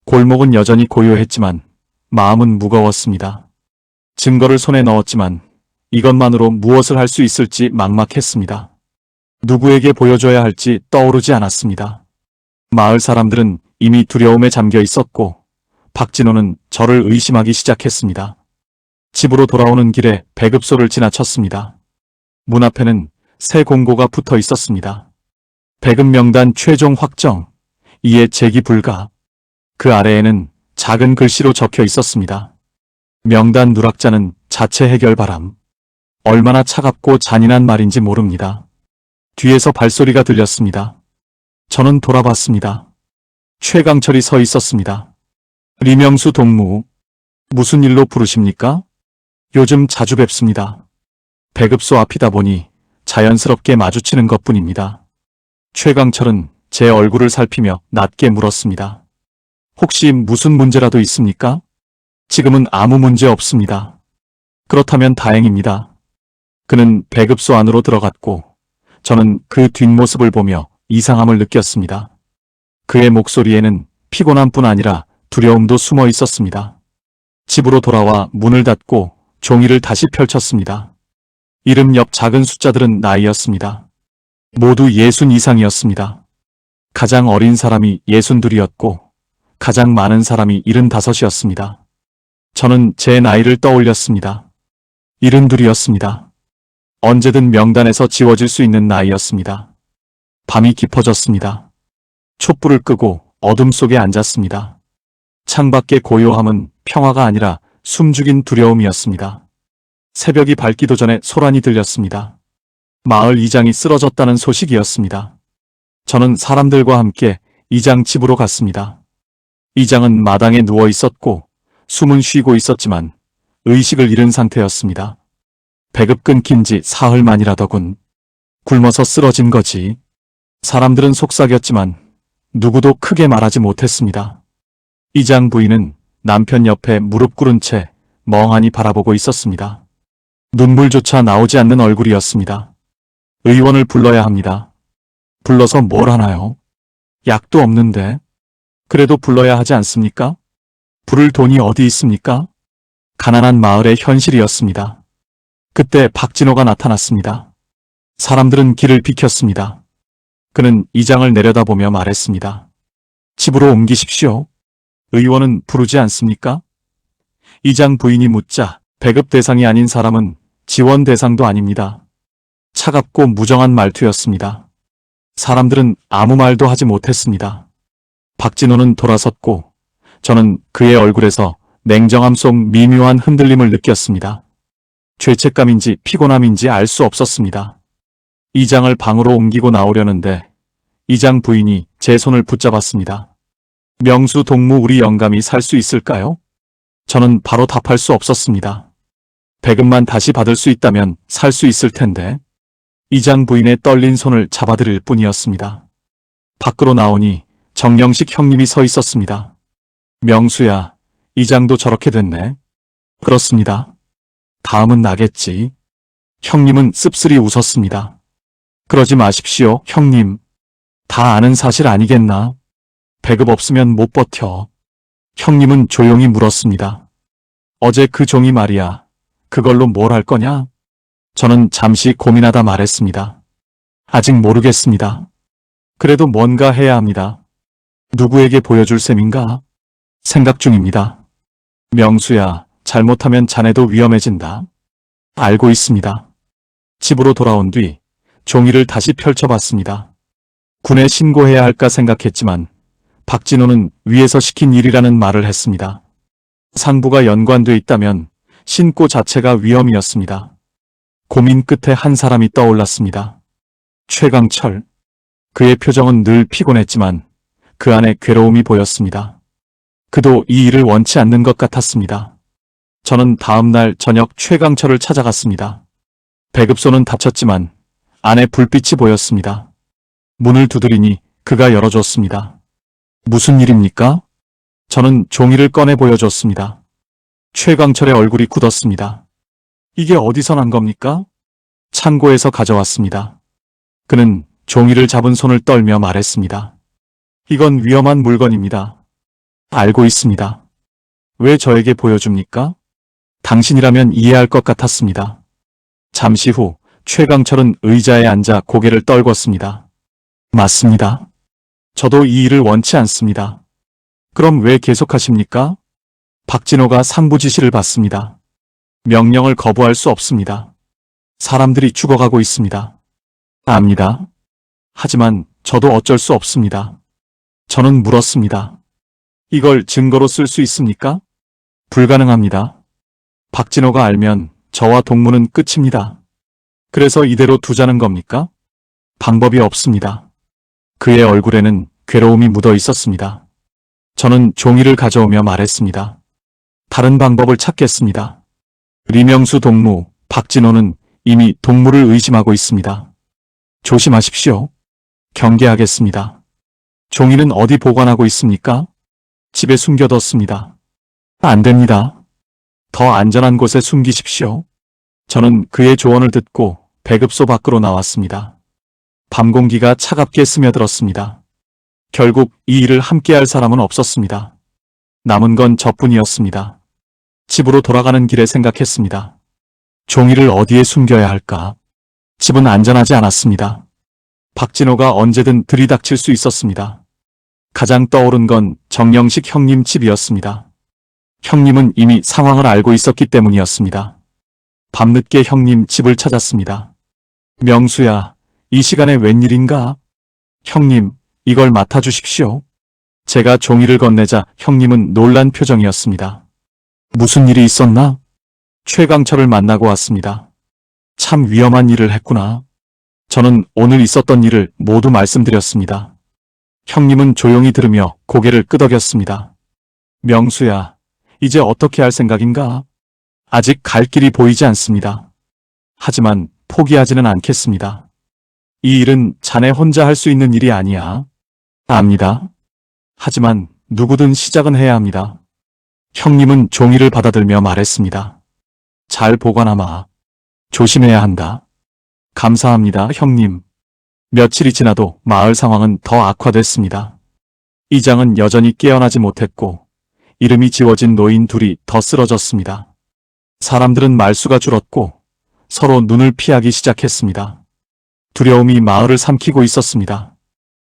골목은 여전히 고요했지만 마음은 무거웠습니다. 증거를 손에 넣었지만 이것만으로 무엇을 할 수 있을지 막막했습니다. 누구에게 보여줘야 할지 떠오르지 않았습니다. 마을 사람들은 이미 두려움에 잠겨 있었고 박진호는 저를 의심하기 시작했습니다. 집으로 돌아오는 길에 배급소를 지나쳤습니다. 문 앞에는 새 공고가 붙어 있었습니다. 배급 명단 최종 확정, 이에 재기 불가. 그 아래에는 작은 글씨로 적혀 있었습니다. 명단 누락자는 자체 해결 바람. 얼마나 차갑고 잔인한 말인지 모릅니다. 뒤에서 발소리가 들렸습니다. 저는 돌아봤습니다. 최강철이 서 있었습니다. 리명수 동무, 무슨 일로 부르십니까? 요즘 자주 뵙습니다. 배급소 앞이다 보니 자연스럽게 마주치는 것뿐입니다. 최강철은 제 얼굴을 살피며 낮게 물었습니다. 혹시 무슨 문제라도 있습니까? 지금은 아무 문제 없습니다. 그렇다면 다행입니다. 그는 배급소 안으로 들어갔고 저는 그 뒷모습을 보며 이상함을 느꼈습니다. 그의 목소리에는 피곤함뿐 아니라 두려움도 숨어 있었습니다. 집으로 돌아와 문을 닫고 종이를 다시 펼쳤습니다. 이름 옆 작은 숫자들은 나이였습니다. 모두 60 이상이었습니다. 가장 어린 사람이 62이었고 가장 많은 사람이 75이었습니다. 저는 제 나이를 떠올렸습니다. 72이었습니다. 언제든 명단에서 지워질 수 있는 나이였습니다. 밤이 깊어졌습니다. 촛불을 끄고 어둠 속에 앉았습니다. 창밖의 고요함은 평화가 아니라 숨죽인 두려움이었습니다. 새벽이 밝기도 전에 소란이 들렸습니다. 마을 이장이 쓰러졌다는 소식이었습니다. 저는 사람들과 함께 이장 집으로 갔습니다. 이장은 마당에 누워 있었고 숨은 쉬고 있었지만 의식을 잃은 상태였습니다. 배급 끊긴 지 사흘 만이라더군. 굶어서 쓰러진 거지. 사람들은 속삭였지만 누구도 크게 말하지 못했습니다. 이장 부인은 남편 옆에 무릎 꿇은 채 멍하니 바라보고 있었습니다. 눈물조차 나오지 않는 얼굴이었습니다. 의원을 불러야 합니다. 불러서 뭘 하나요? 약도 없는데. 그래도 불러야 하지 않습니까? 부를 돈이 어디 있습니까? 가난한 마을의 현실이었습니다. 그때 박진호가 나타났습니다. 사람들은 길을 비켰습니다. 그는 이장을 내려다보며 말했습니다. 집으로 옮기십시오. 의원은 부르지 않습니까? 이장 부인이 묻자 배급 대상이 아닌 사람은 지원 대상도 아닙니다. 차갑고 무정한 말투였습니다. 사람들은 아무 말도 하지 못했습니다. 박진호는 돌아섰고 저는 그의 얼굴에서 냉정함 속 미묘한 흔들림을 느꼈습니다. 죄책감인지 피곤함인지 알 수 없었습니다. 이장을 방으로 옮기고 나오려는데 이장 부인이 제 손을 붙잡았습니다. 명수 동무 우리 영감이 살 수 있을까요? 저는 바로 답할 수 없었습니다. 배급만 다시 받을 수 있다면 살 수 있을 텐데. 이장 부인의 떨린 손을 잡아드릴 뿐이었습니다. 밖으로 나오니 정영식 형님이 서 있었습니다. 명수야, 이장도 저렇게 됐네. 그렇습니다. 다음은 나겠지. 형님은 씁쓸히 웃었습니다. 그러지 마십시오, 형님. 다 아는 사실 아니겠나? 배급 없으면 못 버텨. 형님은 조용히 물었습니다. 어제 그 종이 말이야. 그걸로 뭘 할 거냐? 저는 잠시 고민하다 말했습니다. 아직 모르겠습니다. 그래도 뭔가 해야 합니다. 누구에게 보여줄 셈인가? 생각 중입니다. 명수야, 잘못하면 자네도 위험해진다. 알고 있습니다. 집으로 돌아온 뒤 종이를 다시 펼쳐봤습니다. 군에 신고해야 할까 생각했지만 박진호는 위에서 시킨 일이라는 말을 했습니다. 상부가 연관돼 있다면 신고 자체가 위험이었습니다. 고민 끝에 한 사람이 떠올랐습니다. 최강철. 그의 표정은 늘 피곤했지만 그 안에 괴로움이 보였습니다. 그도 이 일을 원치 않는 것 같았습니다. 저는 다음 날 저녁 최강철을 찾아갔습니다. 배급소는 닫혔지만 안에 불빛이 보였습니다. 문을 두드리니 그가 열어줬습니다. 무슨 일입니까? 저는 종이를 꺼내 보여줬습니다. 최강철의 얼굴이 굳었습니다. 이게 어디서 난 겁니까? 창고에서 가져왔습니다. 그는 종이를 잡은 손을 떨며 말했습니다. 이건 위험한 물건입니다. 알고 있습니다. 왜 저에게 보여줍니까? 당신이라면 이해할 것 같았습니다. 잠시 후 최강철은 의자에 앉아 고개를 떨궜습니다. 맞습니다. 저도 이 일을 원치 않습니다. 그럼 왜 계속하십니까? 박진호가 상부 지시를 받습니다. 명령을 거부할 수 없습니다. 사람들이 죽어가고 있습니다. 압니다. 하지만 저도 어쩔 수 없습니다. 저는 물었습니다. 이걸 증거로 쓸 수 있습니까? 불가능합니다. 박진호가 알면 저와 동무는 끝입니다. 그래서 이대로 두자는 겁니까? 방법이 없습니다. 그의 얼굴에는 괴로움이 묻어 있었습니다. 저는 종이를 가져오며 말했습니다. 다른 방법을 찾겠습니다. 리명수 동무, 박진호는 이미 동무를 의심하고 있습니다. 조심하십시오. 경계하겠습니다. 종이는 어디 보관하고 있습니까? 집에 숨겨뒀습니다. 안 됩니다. 더 안전한 곳에 숨기십시오. 저는 그의 조언을 듣고 배급소 밖으로 나왔습니다. 밤 공기가 차갑게 스며들었습니다. 결국 이 일을 함께할 사람은 없었습니다. 남은 건 저뿐이었습니다. 집으로 돌아가는 길에 생각했습니다. 종이를 어디에 숨겨야 할까? 집은 안전하지 않았습니다. 박진호가 언제든 들이닥칠 수 있었습니다. 가장 떠오른 건 정영식 형님 집이었습니다. 형님은 이미 상황을 알고 있었기 때문이었습니다. 밤늦게 형님 집을 찾았습니다. 명수야, 이 시간에 웬일인가? 형님, 이걸 맡아주십시오. 제가 종이를 건네자 형님은 놀란 표정이었습니다. 무슨 일이 있었나? 최강철을 만나고 왔습니다. 참 위험한 일을 했구나. 저는 오늘 있었던 일을 모두 말씀드렸습니다. 형님은 조용히 들으며 고개를 끄덕였습니다. 명수야, 이제 어떻게 할 생각인가? 아직 갈 길이 보이지 않습니다. 하지만 포기하지는 않겠습니다. 이 일은 자네 혼자 할 수 있는 일이 아니야. 압니다. 하지만 누구든 시작은 해야 합니다. 형님은 종이를 받아들며 말했습니다. 잘 보관하마. 조심해야 한다. 감사합니다, 형님. 며칠이 지나도 마을 상황은 더 악화됐습니다. 이장은 여전히 깨어나지 못했고 이름이 지워진 노인 둘이 더 쓰러졌습니다. 사람들은 말수가 줄었고 서로 눈을 피하기 시작했습니다. 두려움이 마을을 삼키고 있었습니다.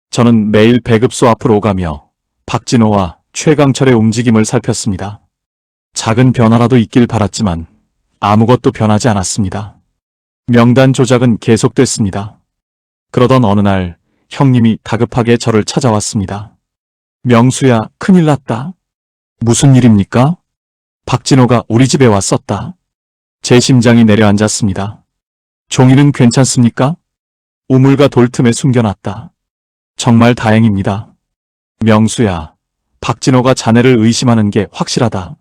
저는 매일 배급소 앞으로 오가며 박진호와 최강철의 움직임을 살폈습니다. 작은 변화라도 있길 바랐지만 아무것도 변하지 않았습니다. 명단 조작은 계속됐습니다. 그러던 어느 날 형님이 다급하게 저를 찾아왔습니다. 명수야, 큰일 났다. 무슨 일입니까? 박진호가 우리 집에 왔었다. 제 심장이 내려앉았습니다. 종이는 괜찮습니까? 우물과 돌 틈에 숨겨놨다. 정말 다행입니다. 명수야, 박진호가 자네를 의심하는 게 확실하다.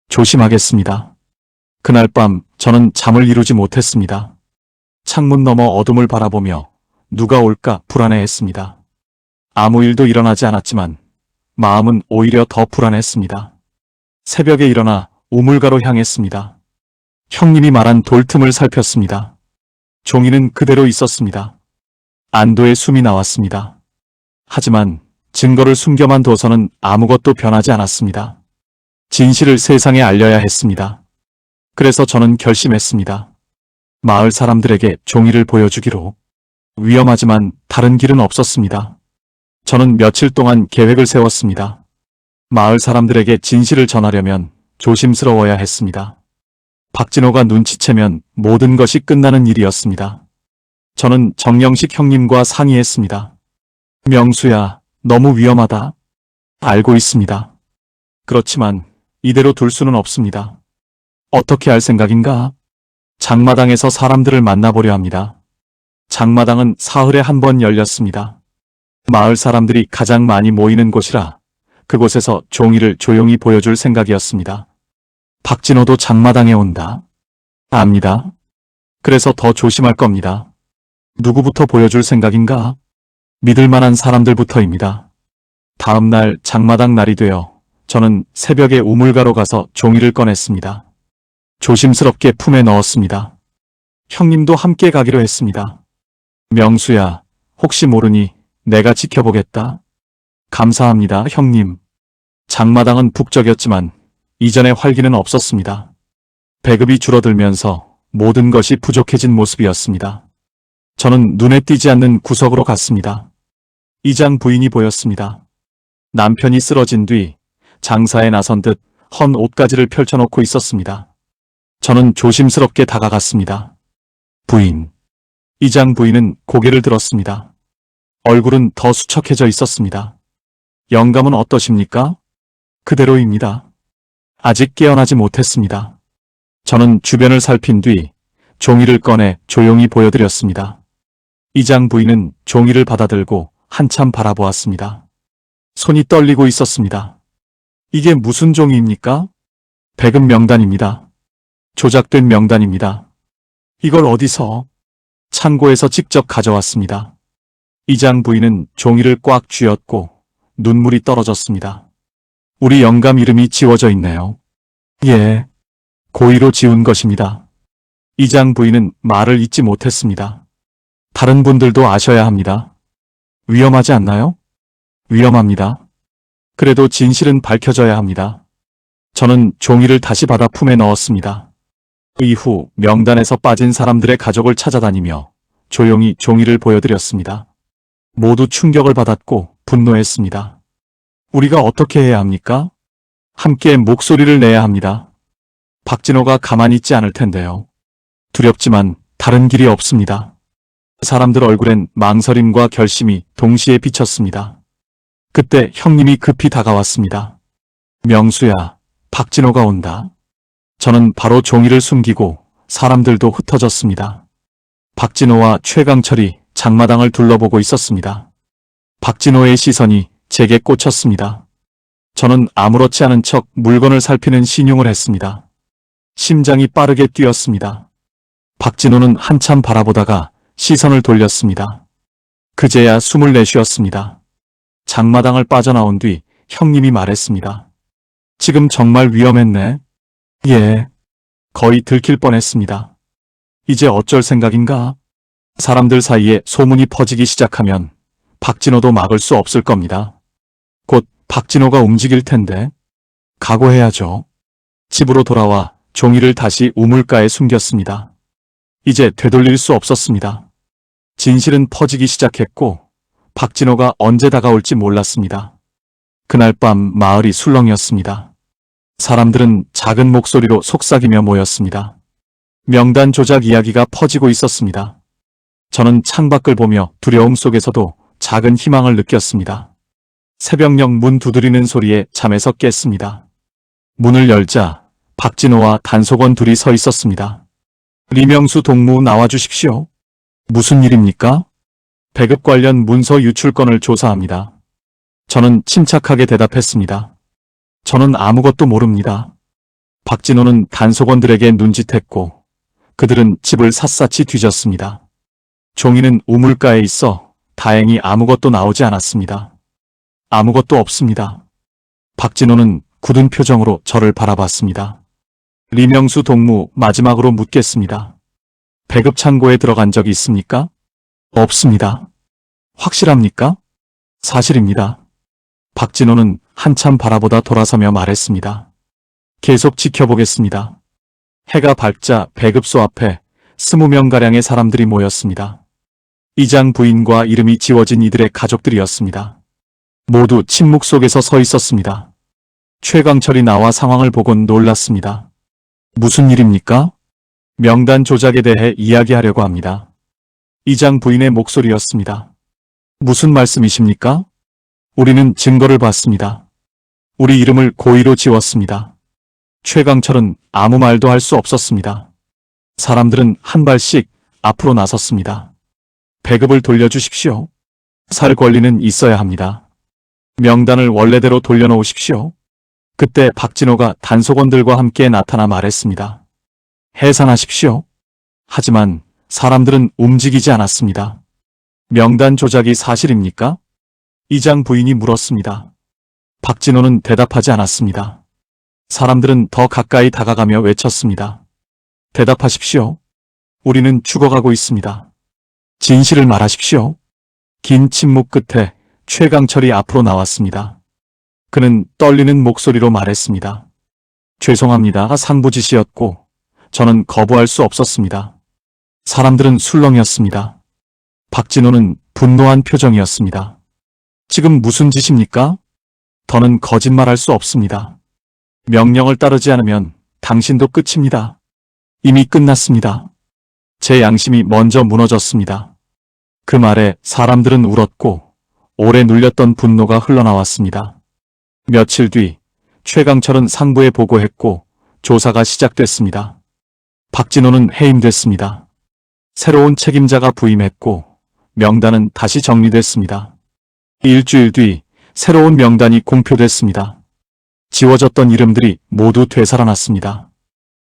조심하겠습니다. 그날 밤 저는 잠을 이루지 못했습니다. 창문 너머 어둠을 바라보며 누가 올까 불안해했습니다. 아무 일도 일어나지 않았지만 마음은 오히려 더 불안했습니다. 새벽에 일어나 우물가로 향했습니다. 형님이 말한 돌틈을 살폈습니다. 종이는 그대로 있었습니다. 안도의 숨이 나왔습니다. 하지만 증거를 숨겨만 둬서는 아무것도 변하지 않았습니다. 진실을 세상에 알려야 했습니다. 그래서 저는 결심했습니다. 마을 사람들에게 종이를 보여주기로. 위험하지만 다른 길은 없었습니다. 저는 며칠 동안 계획을 세웠습니다. 마을 사람들에게 진실을 전하려면 조심스러워야 했습니다. 박진호가 눈치채면 모든 것이 끝나는 일이었습니다. 저는 정영식 형님과 상의했습니다. 명수야, 너무 위험하다. 알고 있습니다. 그렇지만 이대로 둘 수는 없습니다. 어떻게 할 생각인가? 장마당에서 사람들을 만나보려 합니다. 장마당은 사흘에 한 번 열렸습니다. 마을 사람들이 가장 많이 모이는 곳이라 그곳에서 종이를 조용히 보여줄 생각이었습니다. 박진호도 장마당에 온다. 압니다. 그래서 더 조심할 겁니다. 누구부터 보여줄 생각인가? 믿을 만한 사람들부터입니다. 다음 날 장마당 날이 되어 저는 새벽에 우물가로 가서 종이를 꺼냈습니다. 조심스럽게 품에 넣었습니다. 형님도 함께 가기로 했습니다. 명수야, 혹시 모르니 내가 지켜보겠다. 감사합니다, 형님. 장마당은 북적였지만 이전의 활기는 없었습니다. 배급이 줄어들면서 모든 것이 부족해진 모습이었습니다. 저는 눈에 띄지 않는 구석으로 갔습니다. 이장 부인이 보였습니다. 남편이 쓰러진 뒤 장사에 나선 듯 헌 옷가지를 펼쳐놓고 있었습니다. 저는 조심스럽게 다가갔습니다. 부인. 이장 부인은 고개를 들었습니다. 얼굴은 더 수척해져 있었습니다. 영감은 어떠십니까? 그대로입니다. 아직 깨어나지 못했습니다. 저는 주변을 살핀 뒤 종이를 꺼내 조용히 보여드렸습니다. 이장 부인은 종이를 받아들고 한참 바라보았습니다. 손이 떨리고 있었습니다. 이게 무슨 종이입니까? 배급 명단입니다. 조작된 명단입니다. 이걸 어디서? 창고에서 직접 가져왔습니다. 이장 부인은 종이를 꽉 쥐었고 눈물이 떨어졌습니다. 우리 영감 이름이 지워져 있네요. 예, 고의로 지운 것입니다. 이장 부인은 말을 잇지 못했습니다. 다른 분들도 아셔야 합니다. 위험하지 않나요? 위험합니다. 그래도 진실은 밝혀져야 합니다. 저는 종이를 다시 받아 품에 넣었습니다. 이후 명단에서 빠진 사람들의 가족을 찾아다니며 조용히 종이를 보여드렸습니다. 모두 충격을 받았고 분노했습니다. 우리가 어떻게 해야 합니까? 함께 목소리를 내야 합니다. 박진호가 가만히 있지 않을 텐데요. 두렵지만 다른 길이 없습니다. 사람들 얼굴엔 망설임과 결심이 동시에 비쳤습니다. 그때 형님이 급히 다가왔습니다. 명수야, 박진호가 온다. 저는 바로 종이를 숨기고 사람들도 흩어졌습니다. 박진호와 최강철이 장마당을 둘러보고 있었습니다. 박진호의 시선이 제게 꽂혔습니다. 저는 아무렇지 않은 척 물건을 살피는 신용을 했습니다. 심장이 빠르게 뛰었습니다. 박진호는 한참 바라보다가 시선을 돌렸습니다. 그제야 숨을 내쉬었습니다. 장마당을 빠져나온 뒤 형님이 말했습니다. 지금 정말 위험했네. 예, 거의 들킬 뻔했습니다. 이제 어쩔 생각인가? 사람들 사이에 소문이 퍼지기 시작하면 박진호도 막을 수 없을 겁니다. 곧 박진호가 움직일 텐데 각오해야죠. 집으로 돌아와 종이를 다시 우물가에 숨겼습니다. 이제 되돌릴 수 없었습니다. 진실은 퍼지기 시작했고 박진호가 언제 다가올지 몰랐습니다. 그날 밤 마을이 술렁이었습니다. 사람들은 작은 목소리로 속삭이며 모였습니다. 명단 조작 이야기가 퍼지고 있었습니다. 저는 창밖을 보며 두려움 속에서도 작은 희망을 느꼈습니다. 새벽녘 문 두드리는 소리에 잠에서 깼습니다. 문을 열자 박진호와 단속원 둘이 서 있었습니다. 리명수 동무 나와주십시오. 무슨 일입니까? 배급 관련 문서 유출 건을 조사합니다. 저는 침착하게 대답했습니다. 저는 아무것도 모릅니다. 박진호는 단속원들에게 눈짓했고 그들은 집을 샅샅이 뒤졌습니다. 종이는 우물가에 있어 다행히 아무것도 나오지 않았습니다. 아무것도 없습니다. 박진호는 굳은 표정으로 저를 바라봤습니다. 리명수 동무 마지막으로 묻겠습니다. 배급 창고에 들어간 적이 있습니까? 없습니다. 확실합니까? 사실입니다. 박진호는 한참 바라보다 돌아서며 말했습니다. 계속 지켜보겠습니다. 해가 밝자 배급소 앞에 20명가량의 사람들이 모였습니다. 이장 부인과 이름이 지워진 이들의 가족들이었습니다. 모두 침묵 속에서 서 있었습니다. 최강철이 나와 상황을 보곤 놀랐습니다. 무슨 일입니까? 명단 조작에 대해 이야기하려고 합니다. 이장 부인의 목소리였습니다. 무슨 말씀이십니까? 우리는 증거를 봤습니다. 우리 이름을 고의로 지웠습니다. 최강철은 아무 말도 할 수 없었습니다. 사람들은 한 발씩 앞으로 나섰습니다. 배급을 돌려주십시오. 살 권리는 있어야 합니다. 명단을 원래대로 돌려놓으십시오. 그때 박진호가 단속원들과 함께 나타나 말했습니다. 해산하십시오. 하지만 사람들은 움직이지 않았습니다. 명단 조작이 사실입니까? 이장 부인이 물었습니다. 박진호는 대답하지 않았습니다. 사람들은 더 가까이 다가가며 외쳤습니다. 대답하십시오. 우리는 죽어가고 있습니다. 진실을 말하십시오. 긴 침묵 끝에 최강철이 앞으로 나왔습니다. 그는 떨리는 목소리로 말했습니다. 죄송합니다. 상부지시였고 저는 거부할 수 없었습니다. 사람들은 술렁이었습니다. 박진호는 분노한 표정이었습니다. 지금 무슨 짓입니까? 더는 거짓말할 수 없습니다. 명령을 따르지 않으면 당신도 끝입니다. 이미 끝났습니다. 제 양심이 먼저 무너졌습니다. 그 말에 사람들은 울었고 오래 눌렸던 분노가 흘러나왔습니다. 며칠 뒤 최강철은 상부에 보고했고 조사가 시작됐습니다. 박진호는 해임됐습니다. 새로운 책임자가 부임했고 명단은 다시 정리됐습니다. 일주일 뒤 새로운 명단이 공표됐습니다. 지워졌던 이름들이 모두 되살아났습니다.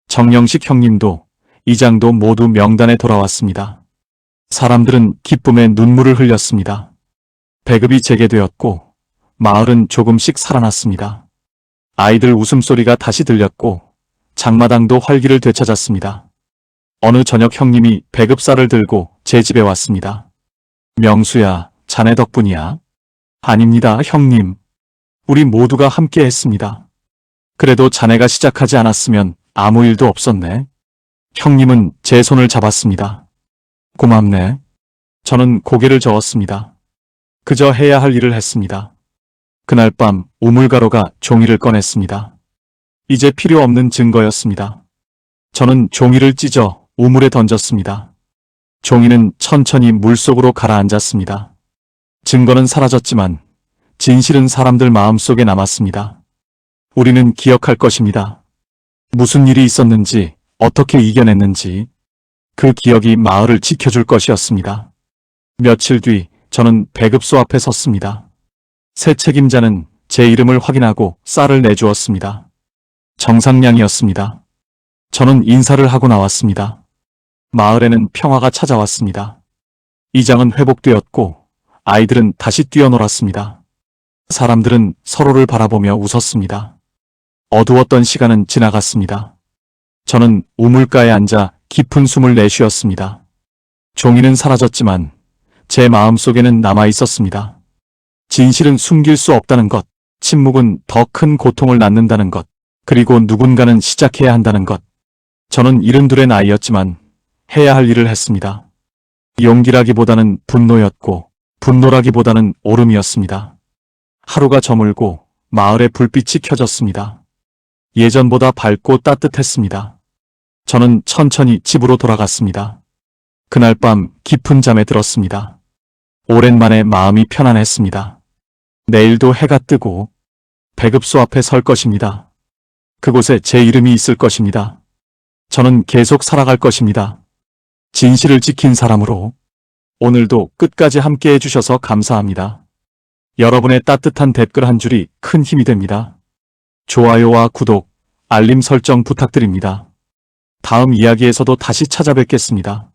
정영식 형님도 이장도 모두 명단에 돌아왔습니다. 사람들은 기쁨에 눈물을 흘렸습니다. 배급이 재개되었고 마을은 조금씩 살아났습니다. 아이들 웃음소리가 다시 들렸고 장마당도 활기를 되찾았습니다. 어느 저녁 형님이 배급사를 들고 제 집에 왔습니다. 명수야, 자네 덕분이야. 아닙니다, 형님. 우리 모두가 함께 했습니다. 그래도 자네가 시작하지 않았으면 아무 일도 없었네. 형님은 제 손을 잡았습니다. 고맙네. 저는 고개를 저었습니다. 그저 해야 할 일을 했습니다. 그날 밤 우물가루가 종이를 꺼냈습니다. 이제 필요 없는 증거였습니다. 저는 종이를 찢어 우물에 던졌습니다. 종이는 천천히 물속으로 가라앉았습니다. 증거는 사라졌지만 진실은 사람들 마음속에 남았습니다. 우리는 기억할 것입니다. 무슨 일이 있었는지, 어떻게 이겨냈는지 그 기억이 마을을 지켜줄 것이었습니다. 며칠 뒤 저는 배급소 앞에 섰습니다. 새 책임자는 제 이름을 확인하고 쌀을 내주었습니다. 정상량이었습니다. 저는 인사를 하고 나왔습니다. 마을에는 평화가 찾아왔습니다. 이장은 회복되었고 아이들은 다시 뛰어놀았습니다. 사람들은 서로를 바라보며 웃었습니다. 어두웠던 시간은 지나갔습니다. 저는 우물가에 앉아 깊은 숨을 내쉬었습니다. 종이는 사라졌지만 제 마음속에는 남아 있었습니다. 진실은 숨길 수 없다는 것, 침묵은 더 큰 고통을 낳는다는 것, 그리고 누군가는 시작해야 한다는 것. 저는 72의 나이였지만 해야 할 일을 했습니다. 용기라기보다는 분노였고, 분노라기보다는 오름이었습니다. 하루가 저물고 마을에 불빛이 켜졌습니다. 예전보다 밝고 따뜻했습니다. 저는 천천히 집으로 돌아갔습니다. 그날 밤 깊은 잠에 들었습니다. 오랜만에 마음이 편안했습니다. 내일도 해가 뜨고 배급소 앞에 설 것입니다. 그곳에 제 이름이 있을 것입니다. 저는 계속 살아갈 것입니다. 진실을 지킨 사람으로. 오늘도 끝까지 함께 해주셔서 감사합니다. 여러분의 따뜻한 댓글 한 줄이 큰 힘이 됩니다. 좋아요와 구독, 알림 설정 부탁드립니다. 다음 이야기에서도 다시 찾아뵙겠습니다.